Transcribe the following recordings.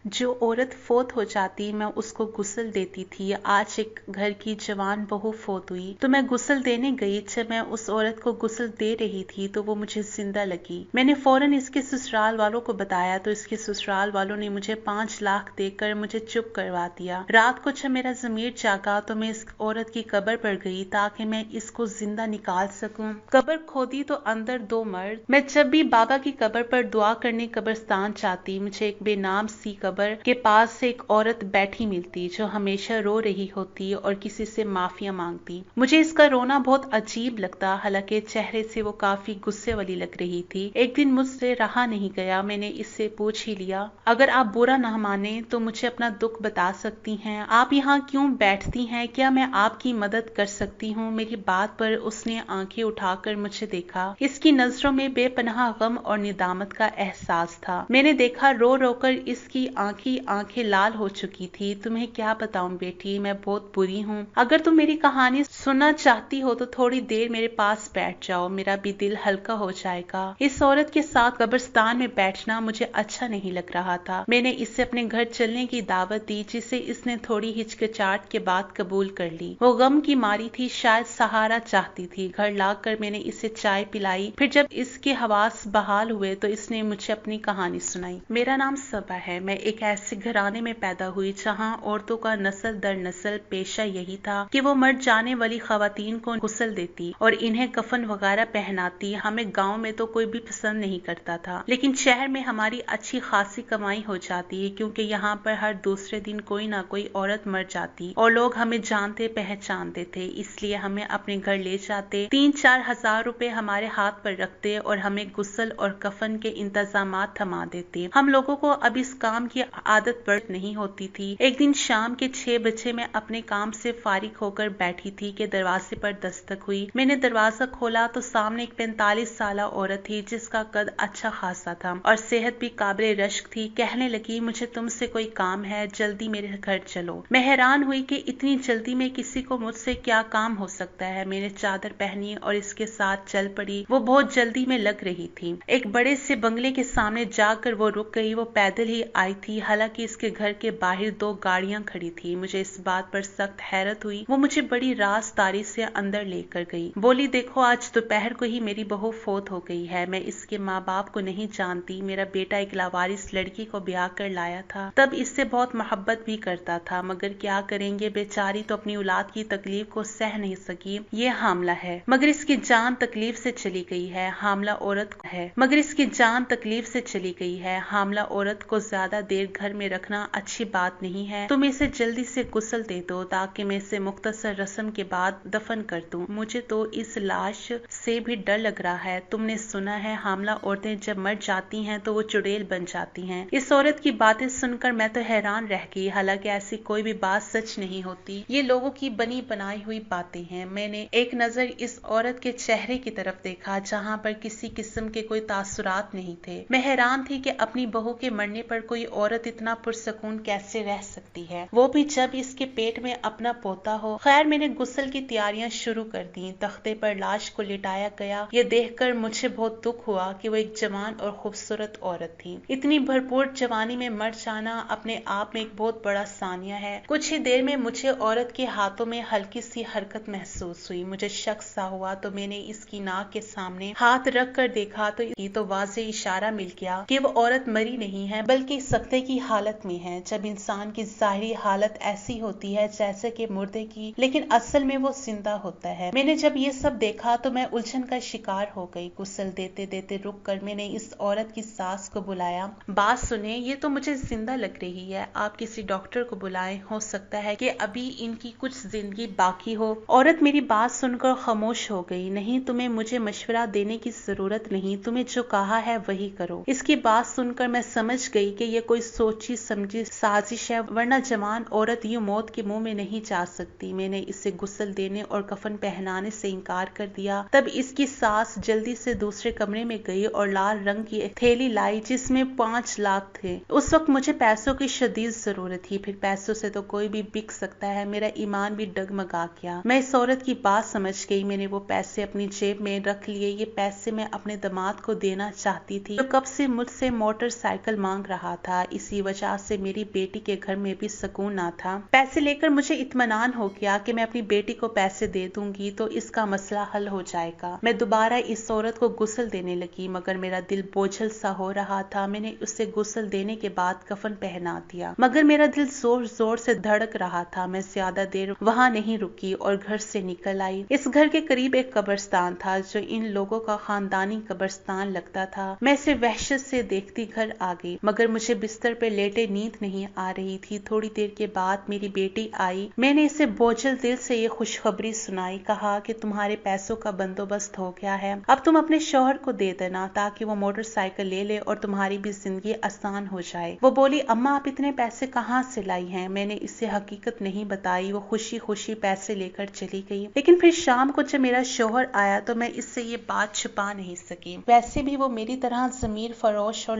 जो औरत फोत हो जाती मैं उसको गुस्ल देती थी। आज एक घर की जवान बहू फोत हुई तो मैं गुस्ल देने गई। जब मैं उस औरत को गुस्ल दे रही थी तो वो मुझे जिंदा लगी। मैंने फौरन इसके ससुराल वालों को बताया तो इसके ससुराल वालों ने मुझे 5 लाख देकर मुझे चुप करवा दिया। रात को जब मेरा ज़मीर जागा तो मैं इस औरत की कब्र पर गई ताकि मैं इसको जिंदा निकाल सकूं। कब्र खोदी तो अंदर 2 मर्द। मैं जब भी बाबा की कब्र पर दुआ करने कब्रिस्तान जाती मुझे एक बेनाम सी कब्र के पास से एक औरत बैठी मिलती जो हमेशा रो रही होती और किसी से माफिया मांगती। मुझे इसका रोना बहुत अजीब लगता, हालांकि चेहरे से वो काफी गुस्से वाली लग रही थी। एक दिन मुझसे रहा नहीं गया, मैंने इससे पूछ ही लिया, अगर आप बुरा ना माने तो मुझे अपना दुख बता सकती हैं। आप यहाँ क्यों बैठती हैं? क्या मैं आपकी मदद कर सकती हूँ? मेरी बात पर उसने आंखें उठाकर मुझे देखा। इसकी नजरों में बेपनाह गम और निदामत का एहसास था। मैंने देखा रो रो कर इसकी आंखें लाल हो चुकी थी। तुम्हें क्या बताऊं बेटी, मैं बहुत बुरी हूँ। अगर तुम मेरी कहानी सुनना चाहती हो तो थोड़ी देर मेरे पास बैठ जाओ, मेरा भी दिल हल्का हो जाएगा। इस औरत के साथ कब्रिस्तान में बैठना मुझे अच्छा नहीं लग रहा था। मैंने इससे अपने घर चलने की दावत दी जिसे इसने थोड़ी हिचकिचाहट के बाद कबूल कर ली। वो गम की मारी थी, शायद सहारा चाहती थी। घर लाकर मैंने इसे चाय पिलाई। फिर जब इसके हवास बहाल हुए तो इसने मुझे अपनी कहानी सुनाई। मेरा नाम सबा है। मैं एक ऐसे घराने में पैदा हुई जहाँ औरतों का नस्ल दर नस्ल पेशा यही था कि वो मर जाने वाली खवातीन को गुस्ल देती और इन्हें कफन वगैरह पहनाती। हमें गांव में तो कोई भी पसंद नहीं करता था, लेकिन शहर में हमारी अच्छी खासी कमाई हो जाती है क्योंकि यहाँ पर हर दूसरे दिन कोई ना कोई औरत मर जाती और लोग हमें जानते पहचानते थे, इसलिए हमें अपने घर ले जाते। 3-4 हजार रुपए हमारे हाथ पर रखते और हमें गुस्ल और कफन के इंतजाम थमा देते। हम लोगों को अब इस काम की आदत पड़ नहीं होती थी। एक दिन शाम के 6 बजे मैं अपने काम से फारिग होकर बैठी थी कि दरवाजे पर दस्तक हुई। मैंने दरवाजा खोला तो सामने एक 45 साल औरत थी जिसका कद अच्छा खासा था और सेहत भी काबिल रश्क थी। कहने लगी, मुझे तुमसे कोई काम है, जल्दी मेरे घर चलो। मैं हैरान हुई कि इतनी जल्दी में किसी को मुझसे क्या काम हो सकता है। मैंने चादर पहनी और इसके साथ चल पड़ी। वो बहुत जल्दी में लग रही थी। एक बड़े से बंगले के सामने जाकर वो रुक गई। वो पैदल ही आई थी, हालांकि इसके घर के बाहर 2 गाड़ियां खड़ी थी। मुझे इस बात पर सख्त हैरत हुई। वो मुझे बड़ी राजदारी से अंदर लेकर गई। बोली, देखो आज दोपहर को ही मेरी बहू फोत हो गई है। मैं इसके माँ बाप को नहीं जानती। मेरा बेटा एक लावारिस लड़की को ब्याह कर लाया था, तब इससे बहुत मोहब्बत भी करता था, मगर क्या करेंगे, बेचारी तो अपनी औलाद की तकलीफ को सह नहीं सकी। ये हामला है, मगर इसकी जान तकलीफ से चली गई है। हामला औरत है मगर इसकी जान तकलीफ से चली गई है। हामला औरत को ज्यादा देर घर में रखना अच्छी बात नहीं है। तुम इसे जल्दी से गुस्ल दे दो ताकि मैं इसे मुख्तसर रस्म के बाद दफन कर दूं। मुझे तो इस लाश से भी डर लग रहा है। तुमने सुना है हामला औरतें जब मर जाती हैं तो वो चुड़ैल बन जाती हैं। इस औरत की बातें सुनकर मैं तो हैरान रह गई, हालांकि ऐसी कोई भी बात सच नहीं होती। ये लोगों की बनी बनाई हुई बातें हैं। मैंने एक नजर इस औरत के चेहरे की तरफ देखा जहाँ पर किसी किस्म के कोई तासुरात नहीं थे। मैं हैरान थी कि अपनी बहू के मरने पर कोई औरत इतना पुरसकून कैसे रह सकती है, वो भी जब इसके पेट में अपना पोता हो। खैर, मैंने गुस्ल की तैयारियां शुरू कर दी। तख्ते पर लाश को लिटाया गया। ये देखकर मुझे बहुत दुख हुआ कि वो एक जवान और खूबसूरत औरत थी। इतनी भरपूर जवानी में मर जाना अपने आप में एक बहुत बड़ा सानिया है। कुछ ही देर में मुझे औरत के हाथों में हल्की सी हरकत महसूस हुई। मुझे शक सा हुआ तो मैंने इसकी नाक के सामने हाथ रख कर देखा तो ये तो वाज़ेह इशारा मिल गया कि वो औरत मरी नहीं है बल्कि सख्ते की हालत में है। जब इंसान की जाहिरी हालत ऐसी होती है जैसे कि मुर्दे की, लेकिन असल में वो जिंदा होता है। मैंने जब ये सब देखा तो मैं उलझन का शिकार हो गई। गुस्ल देते देते रुक कर मैंने इस औरत की सास को बुलाया। बात सुने, ये तो मुझे जिंदा लग रही है, आप किसी डॉक्टर को बुलाएं, हो सकता है कि अभी इनकी कुछ जिंदगी बाकी हो। औरत मेरी बात सुनकर खामोश हो गई। नहीं, तुम्हें मुझे मशवरा देने की जरूरत नहीं, तुम्हें जो कहा है वही करो। इसकी बात सुनकर मैं समझ गई कि ये कोई सोची समझी साजिश है, वरना जवान औरत यूं मौत के मुंह में नहीं जा सकती। मैंने इसे गुस्ल देने और कफन पहनाने से इनकार कर दिया। तब इसकी सास जल्दी से दूसरे कमरे में गई और लाल रंग की एक थैली लाई जिसमें 5 लाख थे। उस वक्त मुझे पैसों की शदीद जरूरत थी, फिर पैसों से तो कोई भी बिक सकता है। मेरा ईमान भी डगमगा गया। मैं इस औरत की बात समझ गई। मैंने वो पैसे अपनी जेब में रख लिए। ये पैसे मैं अपने दामाद को देना चाहती थी जो कब से मुझसे मोटरसाइकिल मांग रहा था। इसी वजह से मेरी बेटी के घर में भी सुकून ना था। पैसे लेकर मुझे इत्मीनान हो गया कि मैं अपनी बेटी को पैसे दे दूंगी तो इसका मसला हल हो जाएगा। मैं दोबारा इस औरत को गुस्ल देने लगी, मगर मेरा दिल बोझल सा हो रहा था। मैंने उसे गुस्ल देने के बाद कफन पहना दिया, मगर मेरा दिल जोर जोर से धड़क रहा था। मैं ज्यादा देर वहां नहीं रुकी और घर से निकल आई। इस घर के करीब एक कब्रिस्तान था जो इन लोगों का खानदानी कब्रिस्तान लगता था। मैं इसे वहशत से देखती घर आ गई, मगर मुझे बिस्तर पर लेटे नींद नहीं आ रही थी। थोड़ी देर के बाद मेरी बेटी आई। मैंने इसे बोझल दिल से ये खुशखबरी सुनाई। कहा कि तुम्हारे पैसों का बंदोबस्त हो गया है, अब तुम अपने शौहर को दे देना ताकि वो मोटरसाइकिल ले ले और तुम्हारी भी जिंदगी आसान हो जाए। वो बोली, अम्मा आप इतने पैसे कहाँ से लाई हैं? मैंने इससे हकीकत नहीं बताई। वो खुशी खुशी पैसे लेकर चली गई। लेकिन फिर शाम को जब मेरा शौहर आया तो मैं इससे ये बात छुपा नहीं सकी। वैसे भी वो मेरी तरह ज़मीर फरोश और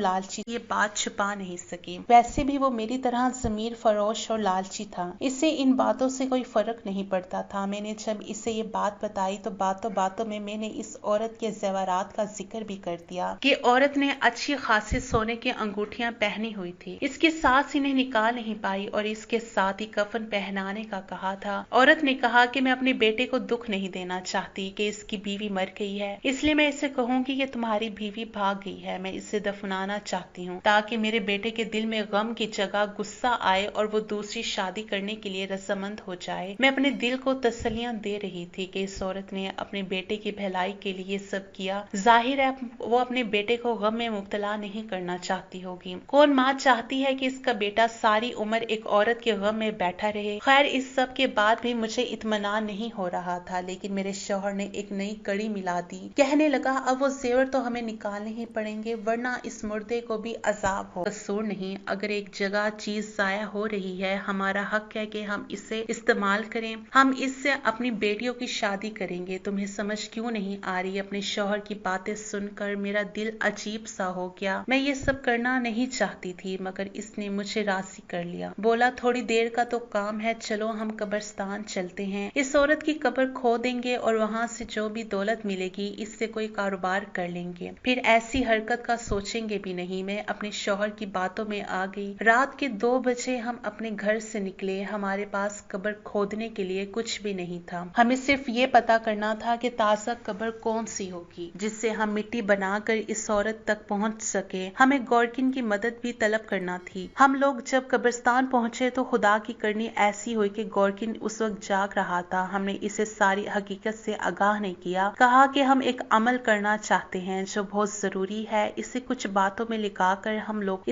लालची था। इससे इन बातों से कोई फर्क नहीं पड़ता था। मैंने जब इसे ये बात बताई तो बातों बातों में मैंने इस औरत के ज़ेवरात का जिक्र भी कर दिया कि औरत ने अच्छी खासी सोने की अंगूठियां पहनी हुई थी। इसकी सास इन्हें निकाल नहीं पाई और इसके साथ ही कफन पहनाने का कहा था। औरत ने कहा कि मैं अपने बेटे को दुख नहीं देना चाहती कि इसकी बीवी मर गई है, इसलिए मैं इसे कहूंगी कि तुम्हारी बीवी भाग गई है। मैं इसे दफनाना चाहती हूँ ताकि मेरे बेटे के दिल में गम की जगह गुस्सा आए और वो दूसरी शादी करने के लिए रजामंद हो जाए। मैं अपने दिल को तसल्लियां दे रही थी कि इस औरत ने अपने बेटे की भलाई के लिए सब किया। जाहिर है वो अपने बेटे को गम में मुब्तला नहीं करना चाहती होगी। कौन माँ चाहती है कि इसका बेटा सारी उम्र एक औरत के गम में बैठा रहे। खैर इस सब के बाद भी मुझे इत्मीनान नहीं हो रहा था। लेकिन मेरे शौहर ने एक नई कड़ी मिला दी। कहने लगा, अब वो जेवर तो हमें निकालने ही पड़ेंगे वरना इस मुर्दे को भी अजाब हो। कसूर नहीं, अगर एक जगह चीज जाया हो रही है हमारा हक है कि हम इसे इस्तेमाल करें। हम इससे अपनी बेटियों की शादी करेंगे। तुम्हें समझ क्यों नहीं आ रही? अपने शौहर की बातें सुनकर मेरा दिल अजीब सा हो गया। मैं ये सब करना नहीं चाहती थी, मगर इसने मुझे राजी कर लिया। बोला, थोड़ी देर का तो काम है, चलो हम कब्रिस्तान चलते हैं। इस औरत की कब्र खो देंगे और वहाँ से जो भी दौलत मिलेगी इससे कोई कारोबार कर लेंगे। फिर ऐसी हरकत का सोचेंगे भी नहीं। मैं अपने शौहर की बातों में आ गई। रात के 2 बजे हम अपने घर से निकले। हमारे पास कब्र खोदने के लिए कुछ भी नहीं था। हमें सिर्फ ये पता करना था कि ताज़ा कब्र कौन सी होगी जिससे हम मिट्टी बनाकर इस औरत तक पहुंच सके। हमें गॉर्किन की मदद भी तलब करना थी। हम लोग जब कब्रिस्तान पहुंचे तो खुदा की करनी ऐसी हुई कि गॉर्किन उस वक्त जाग रहा था। हमने इसे सारी हकीकत से आगाह नहीं किया। कहा कि हम एक अमल करना चाहते हैं जो बहुत जरूरी है। इसे कुछ बातों में लिखाकर हम लोग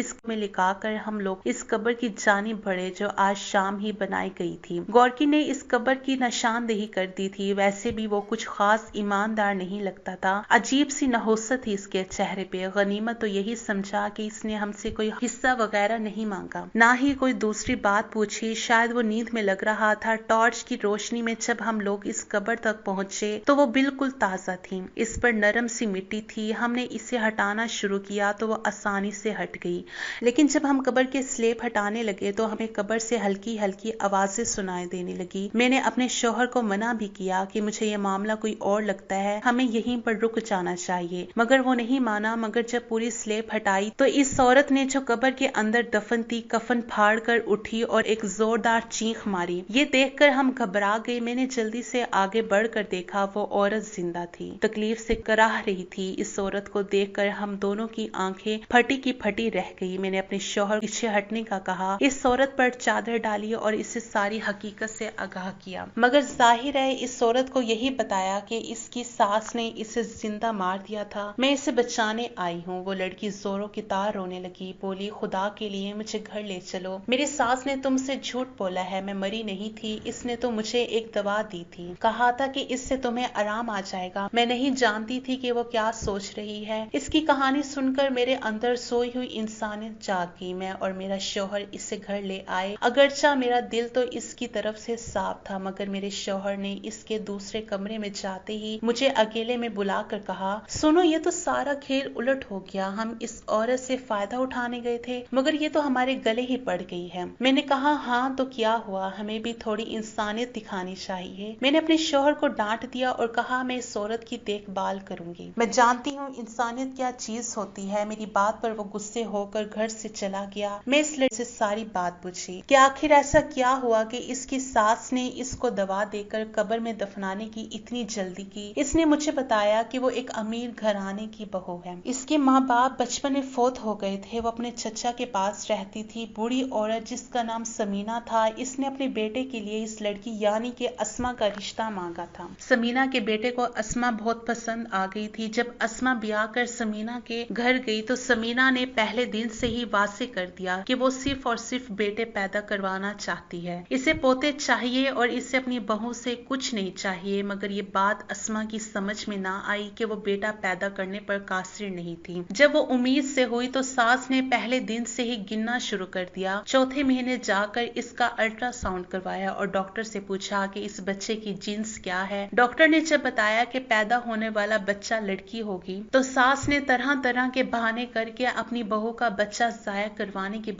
इस कब्र की जानिब बढ़े जो आज शाम ही बनाई गई थी। गॉर्किन ने इस कब्र की निशानदेही कर दी थी। वैसे भी वो कुछ खास ईमानदार नहीं लगता था। अजीब सी नहुसत थी इसके चेहरे पे। गनीमत तो यही समझा कि इसने हमसे कोई हिस्सा वगैरह नहीं मांगा, ना ही कोई दूसरी बात पूछी। शायद वो नींद में लग रहा था। टॉर्च की रोशनी में जब हम लोग इस कब्र तक पहुंचे तो वो बिल्कुल ताजा थी। इस पर नरम सी मिट्टी थी। हमने इसे हटाना शुरू किया तो वो आसानी से हट गई। लेकिन जब हम कब्र के स्लेब हटाने लगे तो हमें कब्र से हल्की हल्की आवाजें सुनाई देने लगी। मैंने अपने शौहर को मना भी किया कि मुझे ये मामला कोई और लगता है, हमें यहीं पर रुक जाना चाहिए, मगर वो नहीं माना। मगर जब पूरी स्लेब हटाई तो इस औरत ने जो कब्र के अंदर दफन थी कफन फाड़ कर उठी और एक जोरदार चीख मारी। ये देखकर हम घबरा गए। मैंने जल्दी से आगे बढ़कर देखा, वो औरत जिंदा थी, तकलीफ से कराह रही थी। इस औरत को देखकर हम दोनों की आंखें फटी की फटी रह गई। मैंने अपने शौहर पीछे हटने का कहा, इस औरत पर चादर डाली और इसे सारी हकीकत से आगाह किया। मगर जाहिर है इस औरत को यही बताया कि इसकी सास ने इसे जिंदा मार दिया था। मैं इसे बचाने आई हूँ। वो लड़की जोरों की तार रोने लगी। बोली, खुदा के लिए मुझे घर ले चलो। मेरी सास ने तुमसे झूठ बोला है, मैं मरी नहीं थी। इसने तो मुझे एक दवा दी थी, कहा था कि इससे तुम्हें आराम आ जाएगा। मैं नहीं जानती थी कि वो क्या सोच रही है। इसकी कहानी सुनकर मेरे अंदर सोई हुई इंसानियत जाग गई। मैं और मेरा शौहर इसे घर ले आए। अगरचा मेरा दिल तो इसकी तरफ से साफ था, मगर मेरे शौहर ने इसके दूसरे कमरे में जाते ही मुझे अकेले में बुलाकर कहा, सुनो, ये तो सारा खेल उलट हो गया। हम इस औरत से फायदा उठाने गए थे, मगर ये तो हमारे गले ही पड़ गई है। मैंने कहा, हाँ तो क्या हुआ, हमें भी थोड़ी इंसानियत दिखानी चाहिए। मैंने अपने शौहर को डांट दिया और कहा, मैं इस औरत की देखभाल करूंगी। मैं जानती हूँ इंसानियत क्या चीज होती है। मेरी बात पर वो गुस्से होकर घर से चला गया। मैं इस लड़की से सारी बात पूछी कि आखिर ऐसा क्या हुआ कि इसकी सास ने इसको दवा देकर कब्र में दफनाने की इतनी जल्दी की। इसने मुझे बताया कि वो एक अमीर घराने की बहू है। इसके माँ बाप बचपन में फौत हो गए थे। वो अपने चचा के पास रहती थी। बूढ़ी औरत जिसका नाम समीना था, इसने अपने बेटे के लिए इस लड़की यानी कि अस्मा का रिश्ता मांगा था। समीना के बेटे को अस्मा बहुत पसंद आ गई थी। जब अस्मा ब्याह कर समीना के घर गई तो समीना ने पहले दिन से ही वासे कर दिया कि वो सिर्फ और सिर्फ बेटे पैदा करवाना चाहती है। इसे पोते चाहिए और इसे अपनी बहू से कुछ नहीं चाहिए। मगर ये बात अस्मा की समझ में ना आई कि वो बेटा पैदा करने पर कासिर नहीं थी। जब वो उम्मीद से हुई तो सास ने पहले दिन से ही गिनना शुरू कर दिया। चौथे महीने जाकर इसका अल्ट्रासाउंड करवाया और डॉक्टर से पूछा कि इस बच्चे की जिन्स क्या है। डॉक्टर ने जब बताया कि पैदा होने वाला बच्चा लड़की होगी तो सास ने तरह तरह के बहाने करके अपनी बहू का बच्चा जाया करवाने की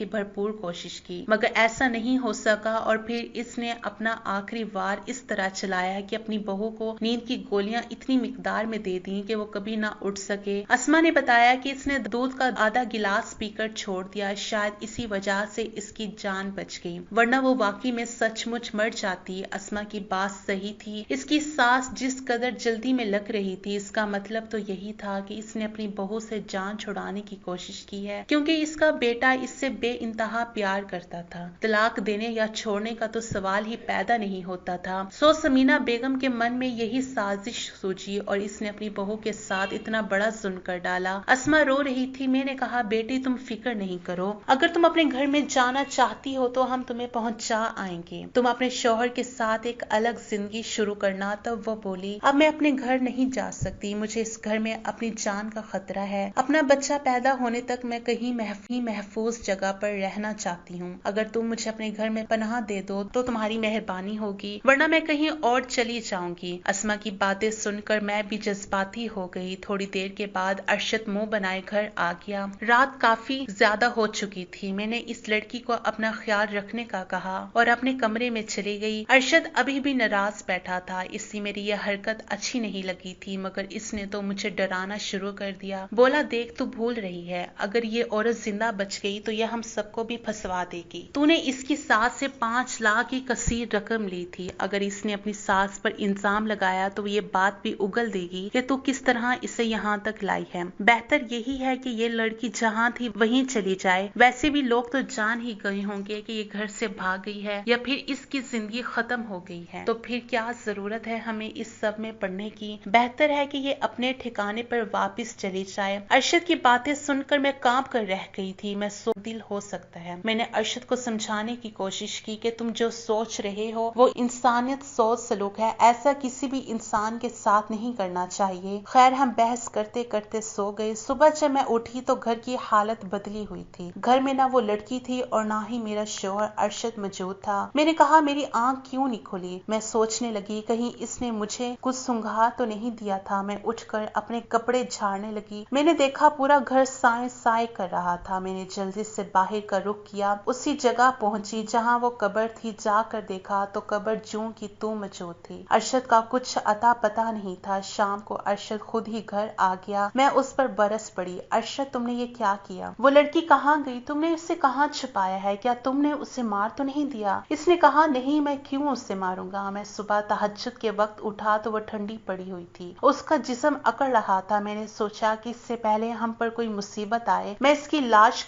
भरपूर कोशिश की, मगर ऐसा नहीं हो सका और फिर इसने अपना आखिरी वार इस तरह चलाया कि अपनी बहू को नींद की गोलियां इतनी मिकदार में दे दी कि वो कभी ना उठ सके। अस्मा ने बताया कि इसने दूध का आधा गिलास पीकर छोड़ दिया। शायद इसी वजह से इसकी जान बच गई, वरना वो वाकई में सचमुच मर जाती। अस्मा की बात सही थी। इसकी सास जिस कदर जल्दी में लग रही थी, इसका मतलब तो यही था कि इसने अपनी बहू से जान छुड़ाने की कोशिश की है, क्योंकि इसका बेटा इससे बेइंतहा प्यार करता था। तलाक देने या छोड़ने का तो सवाल ही पैदा नहीं होता था। सो समीना बेगम के मन में यही साजिश सूझी और इसने अपनी बहू के साथ इतना बड़ा जुल्म कर डाला। अस्मा रो रही थी। मैंने कहा, बेटी तुम फिक्र नहीं करो, अगर तुम अपने घर में जाना चाहती हो तो हम तुम्हें पहुंचा आएंगे। तुम अपने शौहर के साथ एक अलग जिंदगी शुरू करना। तब वो बोली, अब मैं अपने घर नहीं जा सकती, मुझे इस घर में अपनी जान का खतरा है। अपना बच्चा पैदा होने तक मैं कहीं महफूज जगह पर रहना चाहती हूँ। अगर तुम मुझे अपने घर में पनाह दे दो तो तुम्हारी मेहरबानी होगी, वरना मैं कहीं और चली जाऊंगी। अस्मा की बातें सुनकर मैं भी जज्बाती हो गई। थोड़ी देर के बाद अरशद मुंह बनाए घर आ गया। रात काफी ज्यादा हो चुकी थी। मैंने इस लड़की को अपना ख्याल रखने का कहा और अपने कमरे में चली गई। अरशद अभी भी नाराज बैठा था। इससे मेरी यह हरकत अच्छी नहीं लगी थी, मगर इसने तो मुझे डराना शुरू कर दिया। बोला, देख तू भूल रही है, अगर ये औरत जिंदा बच गई तो यह हम सबको भी फंसवा देगी। तूने इसकी सास से 5 लाख की कसीर रकम ली थी। अगर इसने अपनी सास पर इल्जाम लगाया तो ये बात भी उगल देगी कि तू किस तरह इसे यहाँ तक लाई है। बेहतर यही है कि ये लड़की जहाँ थी वहीं चली जाए। वैसे भी लोग तो जान ही गए होंगे कि ये घर से भाग गई है या फिर इसकी जिंदगी खत्म हो गई है, तो फिर क्या जरूरत है हमें इस सब में पड़ने की। बेहतर है कि ये अपने ठिकाने पर वापस चली जाए। अरशद की बातें सुनकर मैं कांप कर रह गई थी। मैं दिल हो सकता है। मैंने अरशद को समझाने की कोशिश की कि तुम जो सोच रहे हो वो इंसानियत सोच सलूक है, ऐसा किसी भी इंसान के साथ नहीं करना चाहिए। खैर हम बहस करते करते सो गए। सुबह जब मैं उठी तो घर की हालत बदली हुई थी। घर में ना वो लड़की थी और ना ही मेरा शौहर अरशद मौजूद था। मैंने कहा, मेरी आंख क्यों नहीं खुली। मैं सोचने लगी कहीं इसने मुझे कुछ सुंघा तो नहीं दिया था। मैं उठकर अपने कपड़े झाड़ने लगी। मैंने देखा पूरा घर साए साए कर रहा था। मैंने जल्दी से बाहर का रुख किया। उसी जगह पहुंची जहां वो कब्र थी। जाकर देखा तो कब्र जूं की तू मौजूद थी। अरशद का कुछ अता पता नहीं था। शाम को अरशद खुद ही घर आ गया। मैं उस पर बरस पड़ी। अरशद, तुमने ये क्या किया? वो लड़की कहाँ गई? तुमने उसे कहाँ छुपाया है? क्या तुमने उसे मार तो नहीं दिया? इसने कहा, नहीं, मैं क्यों उसे मारूंगा। मैं सुबह तहज्जुद के वक्त उठा तो वो ठंडी पड़ी हुई थी। उसका जिस्म अकड़ रहा था। मैंने सोचा कि इससे पहले हम पर कोई मुसीबत आए, मैं इसकी लाश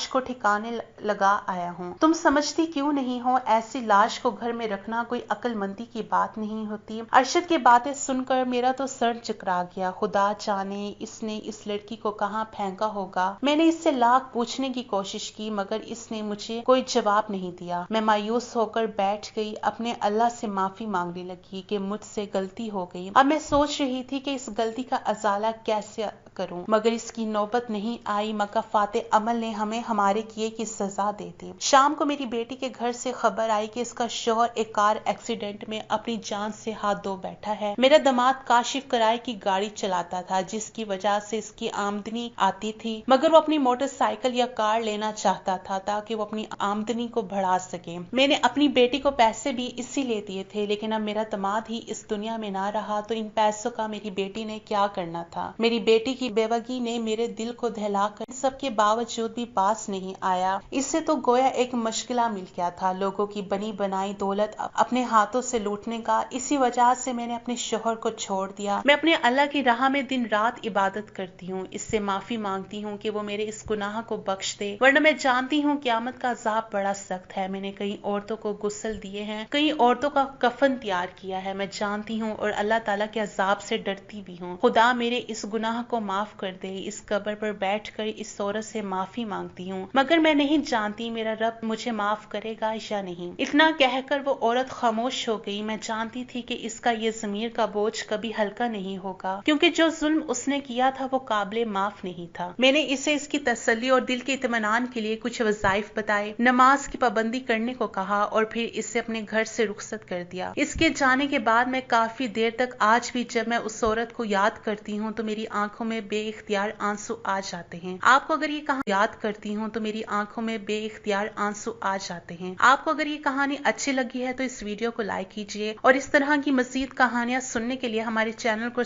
को लगा आया हूँ। तुम समझती क्यों नहीं हो? ऐसी लाश को घर में रखना कोई अक्लमंदी की बात नहीं होती। अरशद की बातें सुनकर मेरा तो सर चकरा गया। खुदा जाने इसने इस लड़की को कहाँ फेंका होगा। मैंने इससे लाख पूछने की कोशिश की, मगर इसने मुझे कोई जवाब नहीं दिया। मैं मायूस होकर बैठ गई। अपने अल्लाह से माफी मांगने लगी कि मुझसे गलती हो गई। अब मैं सोच रही थी कि इस गलती का अजाला कैसे करूं, मगर इसकी नौबत नहीं आई मगर फाते अमल ने हमें हमारे किए की सजा दे दी। शाम को मेरी बेटी के घर से खबर आई कि इसका शौहर एक कार एक्सीडेंट में अपनी जान से हाथ धो बैठा है। मेरा दामाद काशिफ किराए की गाड़ी चलाता था, जिसकी वजह से इसकी आमदनी आती थी, मगर वो अपनी मोटरसाइकिल या कार लेना चाहता था ताकि वो अपनी आमदनी को बढ़ा सके। मैंने अपनी बेटी को पैसे भी इसीलिए दिए थे, लेकिन अब मेरा दामाद ही इस दुनिया में ना रहा तो इन पैसों का मेरी बेटी ने क्या करना था। मेरी बेटी की बेवगी ने मेरे दिल को दहलाकर सबके बावजूद भी पास नहीं आया। इससे तो गोया एक मुश्किला मिल गया था, लोगों की बनी बनाई दौलत अपने हाथों से लूटने का। इसी वजह से मैंने अपने शोहर को छोड़ दिया। मैं अपने अल्लाह की राह में दिन रात इबादत करती हूँ, इससे माफी मांगती हूँ कि वो मेरे इस गुनाह को बख्श दे, वरना मैं जानती हूँ क़यामत का अज़ाब बड़ा सख्त है। मैंने कई औरतों को गुस्ल दिए हैं, कई औरतों का कफन तैयार किया है, मैं जानती हूँ और अल्लाह ताला के अजाब से डरती भी हूँ। खुदा मेरे इस गुनाह को माफ कर दे। इस कब्र पर बैठकर इस औरत से माफी मांगती हूँ, मगर मैं नहीं जानती मेरा रब मुझे माफ करेगा या नहीं। इतना कहकर वो औरत खामोश हो गई। मैं जानती थी कि इसका ये ज़मीर का बोझ कभी हल्का नहीं होगा, क्योंकि जो जुल्म उसने किया था वो काबिले माफ नहीं था। मैंने इसे इसकी तसल्ली और दिल के इत्मीनान के लिए कुछ वज़ाइफ बताए, नमाज की पाबंदी करने को कहा और फिर इससे अपने घर से रुखसत कर दिया। इसके जाने के बाद मैं काफी देर तक आज भी जब मैं उस औरत को याद करती हूँ तो मेरी आंखों में बेइख्तियार आंसू आ जाते हैं। आपको अगर ये कहानी याद करती हूँ तो मेरी आंखों में बेइख्तियार आंसू आ जाते हैं। आपको अगर ये कहानी अच्छी लगी है तो इस वीडियो को लाइक कीजिए और इस तरह की मज़ीद कहानियां सुनने के लिए हमारे चैनल को